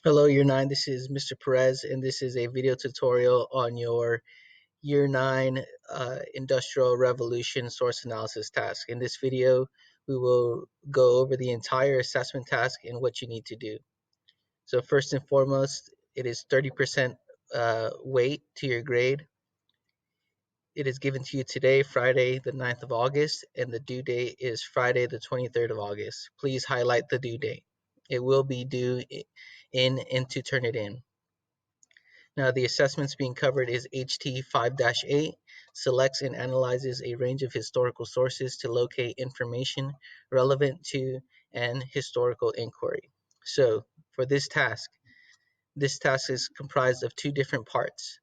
Hello, Year 9. This is Mr. Perez, and this is a video tutorial on your Year 9 Industrial Revolution Source Analysis task. In this video, we will go over the entire assessment task and what you need to do. So first and foremost, it is 30% weight to your grade. It is given to you today, Friday the 9th of August, and the due date is Friday the 23rd of August. Please highlight the due date. It will be due in and to turn it in. Now, the assessments being covered is HT 5-8, selects and analyzes a range of historical sources to locate information relevant to an historical inquiry. So, for this task is comprised of two different parts.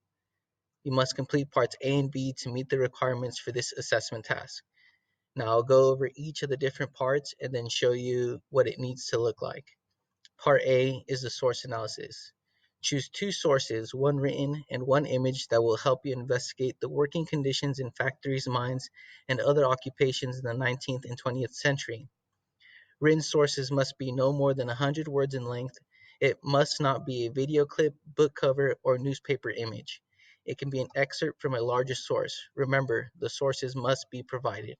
You must complete parts A and B to meet the requirements for this assessment task. Now, I'll go over each of the different parts and then show you what it needs to look like. Part A is the source analysis. Choose two sources, one written and one image, that will help you investigate the working conditions in factories, mines, and other occupations in the 19th and 20th century. Written sources must be no more than 100 words in length. It must not be a video clip, book cover, or newspaper image. It can be an excerpt from a larger source. Remember, the sources must be provided.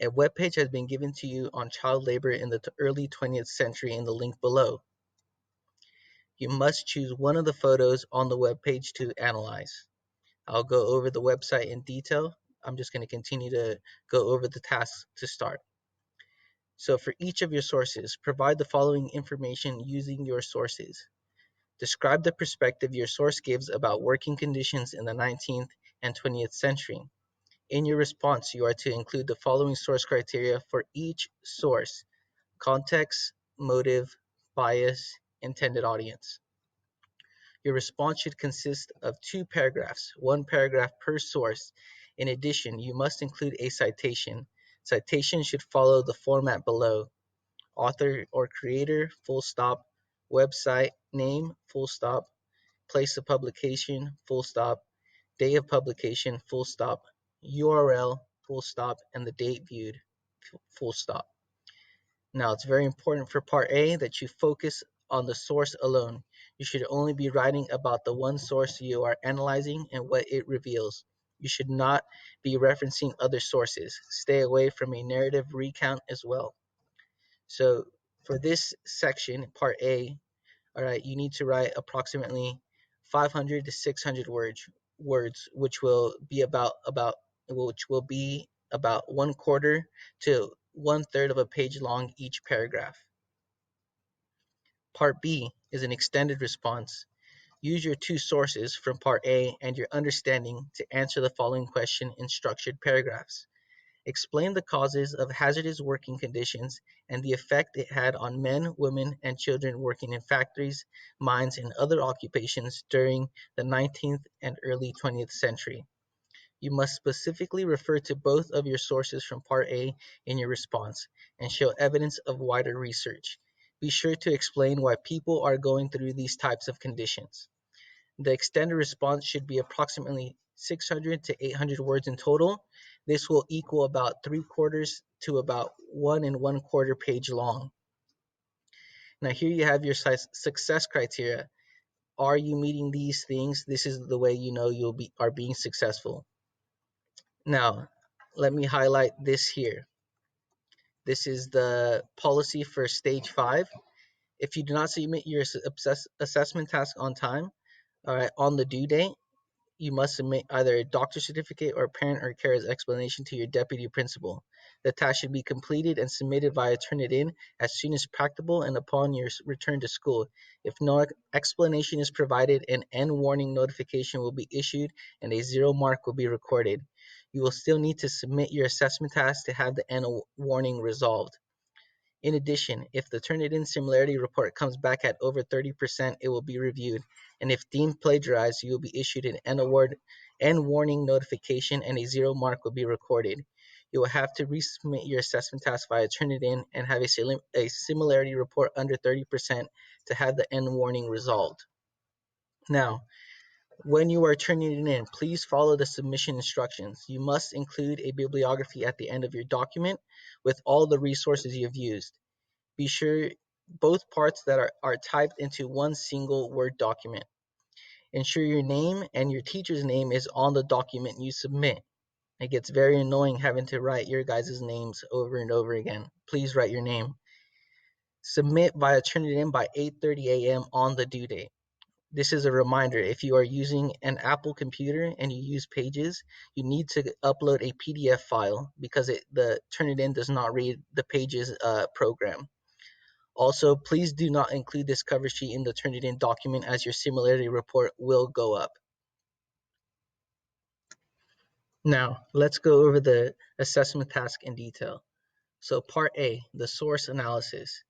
A web page has been given to you on child labor in the early 20th century in the link below. You must choose one of the photos on the web page to analyze. I'll go over the website in detail. I'm just going to continue to go over the tasks to start. So for each of your sources, provide the following information using your sources. Describe the perspective your source gives about working conditions in the 19th and 20th century. In your response, you are to include the following source criteria for each source: context, motive, bias, intended audience. Your response should consist of two paragraphs, one paragraph per source. In addition, you must include a citation. Citation should follow the format below: author or creator, full stop, website name, full stop, place of publication, full stop, day of publication, full stop, URL, full stop, and the date viewed, full stop. Now, it's very important for part A that you focus on the source alone. You should only be writing about the one source you are analyzing and what it reveals. You should not be referencing other sources. Stay away from a narrative recount as well. So for this section, part A, all right, you need to write approximately 500 to 600 words, which will be about 1/4 to 1/3 of a page long each paragraph. Part B is an extended response. Use your two sources from Part A and your understanding to answer the following question in structured paragraphs. Explain the causes of hazardous working conditions and the effect it had on men, women, and children working in factories, mines, and other occupations during the 19th and early 20th century. You must specifically refer to both of your sources from Part A in your response and show evidence of wider research. Be sure to explain why people are going through these types of conditions. The extended response should be approximately 600 to 800 words in total. This will equal about 3/4 to about 1 1/4 page long. Now here you have your success criteria. Are you meeting these things? This is the way you know are being successful. Now, let me highlight this here. This is the policy for stage 5. If you do not submit your assessment task on time, all right, on the due date, you must submit either a doctor's certificate or parent or carer's explanation to your deputy principal. The task should be completed and submitted via Turnitin as soon as practicable and upon your return to school. If no explanation is provided, an end warning notification will be issued and a 0 mark will be recorded. You will still need to submit your assessment task to have the end warning resolved. In addition, if the Turnitin similarity report comes back at over 30%, it will be reviewed, and if deemed plagiarized, you will be issued an end warning notification and a 0 mark will be recorded. You will have to resubmit your assessment task via Turnitin and have a similarity report under 30% to have the end warning resolved. Now, when you are turning it in, please follow the submission instructions. You must include a bibliography at the end of your document with all the resources you have used. Be sure both parts that are typed into one single Word document. Ensure your name and your teacher's name is on the document you submit. It gets very annoying having to write your guys' names over and over again. Please write your name. Submit via Turnitin by 8:30 a.m. on the due date. This is a reminder, if you are using an Apple computer and you use Pages, you need to upload a PDF file because the Turnitin does not read the Pages program. Also, please do not include this cover sheet in the Turnitin document as your similarity report will go up. Now, let's go over the assessment task in detail. So part A, the source analysis.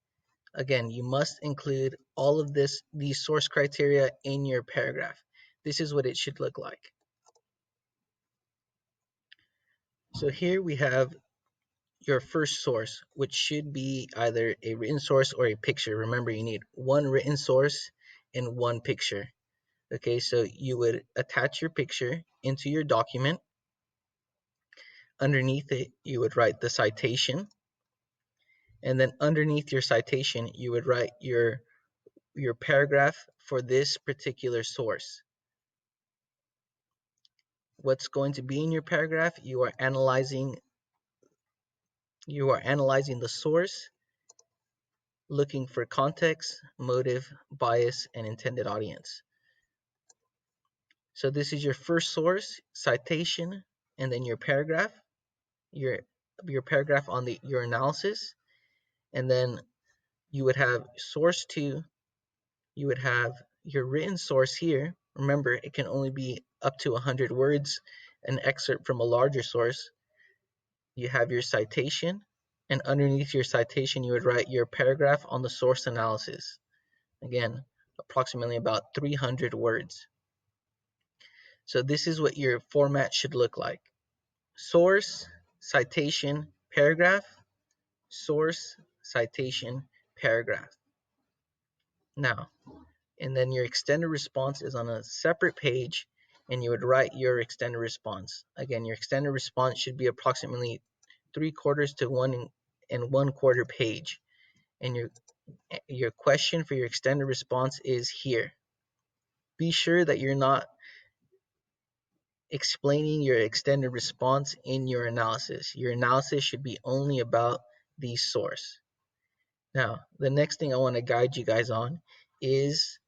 Again, you must include all of these source criteria in your paragraph. This is what it should look like. So here we have your first source, which should be either a written source or a picture. Remember, you need one written source and one picture. Okay, so you would attach your picture into your document. Underneath it, you would write the citation. And then underneath your citation, you would write your paragraph for this particular source. What's going to be in your paragraph? You are analyzing the source, looking for context, motive, bias, and intended audience. So this is your first source, citation, and then your paragraph, your paragraph on your analysis, and then you would have source 2, you would have your written source here. Remember, it can only be up to 100 words, an excerpt from a larger source. You have your citation, and underneath your citation, you would write your paragraph on the source analysis. Again, approximately about 300 words. So this is what your format should look like. Source, citation, paragraph, source, citation, paragraph. Now, and then your extended response is on a separate page, and you would write your extended response. Again, your extended response should be approximately 3/4 to 1 1/4 page, and your question for your extended response is here. Be sure that you're not explaining your extended response in your analysis. Your analysis should be only about the source. Now, the next thing I want to guide you guys on is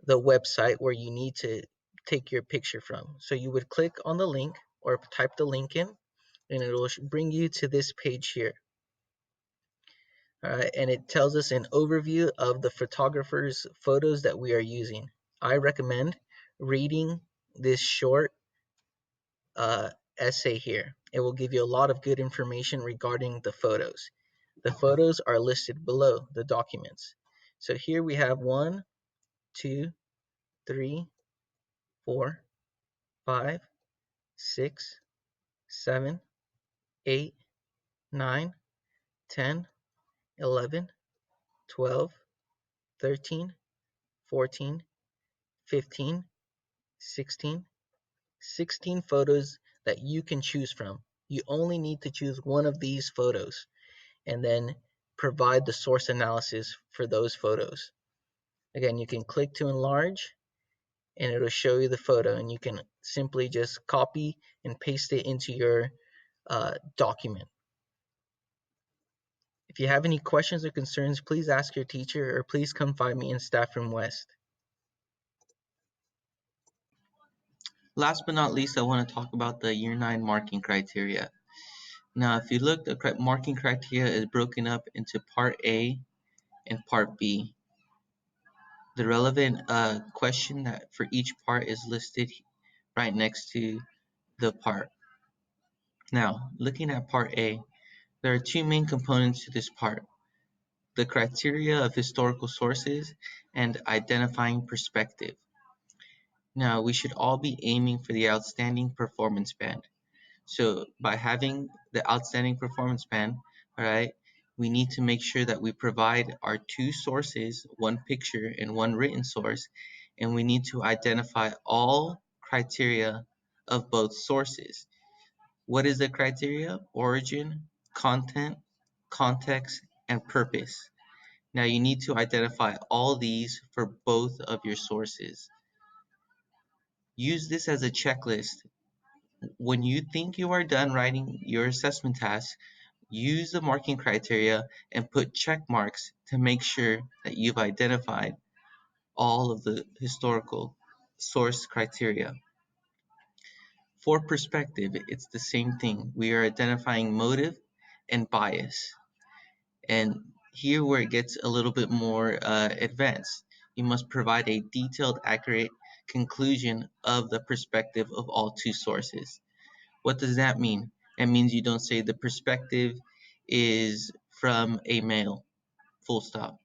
the website where you need to take your picture from. So you would click on the link or type the link in, and it will bring you to this page here. And it tells us an overview of the photographer's photos that we are using. I recommend reading this short essay here. It will give you a lot of good information regarding the photos. The photos are listed below the documents. So here we have 1, 2, 3, 4, 5, 6, 7, 8, 9, 10, 11, 12, 13, 14, 15, 16, 16 photos that you can choose from. You only need to choose one of these photos and then provide the source analysis for those photos. Again, you can click to enlarge and it'll show you the photo, and you can simply just copy and paste it into your document. If you have any questions or concerns, please ask your teacher or please come find me in Staff Room West. Last but not least, I want to talk about the Year 9 marking criteria. Now, if you look, the marking criteria is broken up into Part A and Part B. The relevant question that for each part is listed right next to the part. Now, looking at Part A, there are two main components to this part: the criteria of historical sources and identifying perspective. Now, we should all be aiming for the outstanding performance band. So by having the outstanding performance band, all right, we need to make sure that we provide our two sources, one picture and one written source, and we need to identify all criteria of both sources. What is the criteria? Origin, content, context, and purpose. Now you need to identify all these for both of your sources. Use this as a checklist. When you think you are done writing your assessment task, use the marking criteria and put check marks to make sure that you've identified all of the historical source criteria. For perspective, it's the same thing. We are identifying motive and bias. And here where it gets a little bit more advanced, you must provide a detailed, accurate conclusion of the perspective of all two sources. What does that mean? It means you don't say the perspective is from a male, full stop.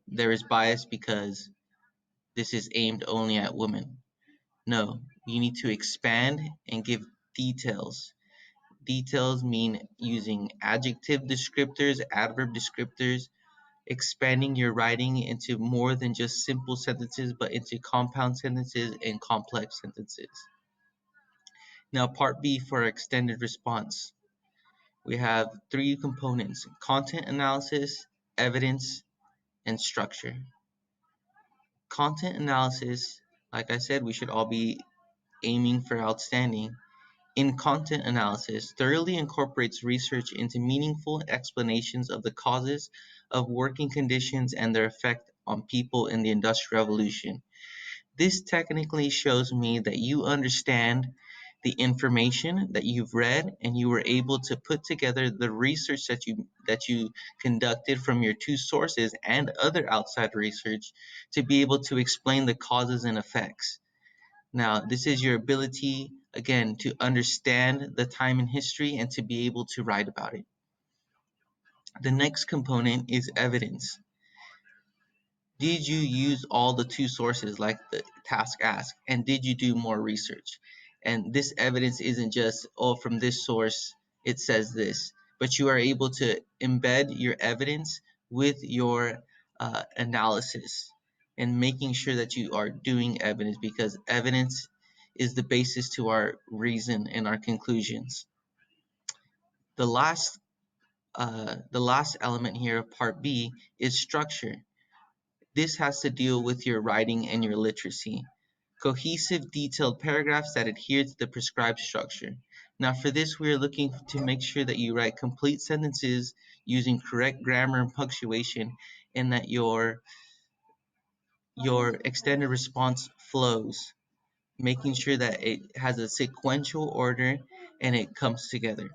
There is bias because this is aimed only at women. No, you need to expand and give details. Details mean using adjective descriptors, adverb descriptors, expanding your writing into more than just simple sentences, but into compound sentences and complex sentences. Now, part B for extended response. We have three components: content analysis, evidence, and structure. Content analysis, like I said, we should all be aiming for outstanding. In content analysis, thoroughly incorporates research into meaningful explanations of the causes of working conditions and their effect on people in the Industrial Revolution. This technically shows me that you understand the information that you've read and you were able to put together the research that you conducted from your two sources and other outside research to be able to explain the causes and effects. Now, this is your ability, again, to understand the time in history and to be able to write about it. The next component is evidence. Did you use all the two sources like the task asked? And did you do more research? And this evidence isn't just, oh, from this source, it says this, but you are able to embed your evidence with your analysis and making sure that you are doing evidence, because evidence is the basis to our reason and our conclusions. The last element here of part B is structure. This has to deal with your writing and your literacy. Cohesive, detailed paragraphs that adhere to the prescribed structure. Now, for this, we are looking to make sure that you write complete sentences using correct grammar and punctuation, and that your extended response flows, making sure that it has a sequential order and it comes together.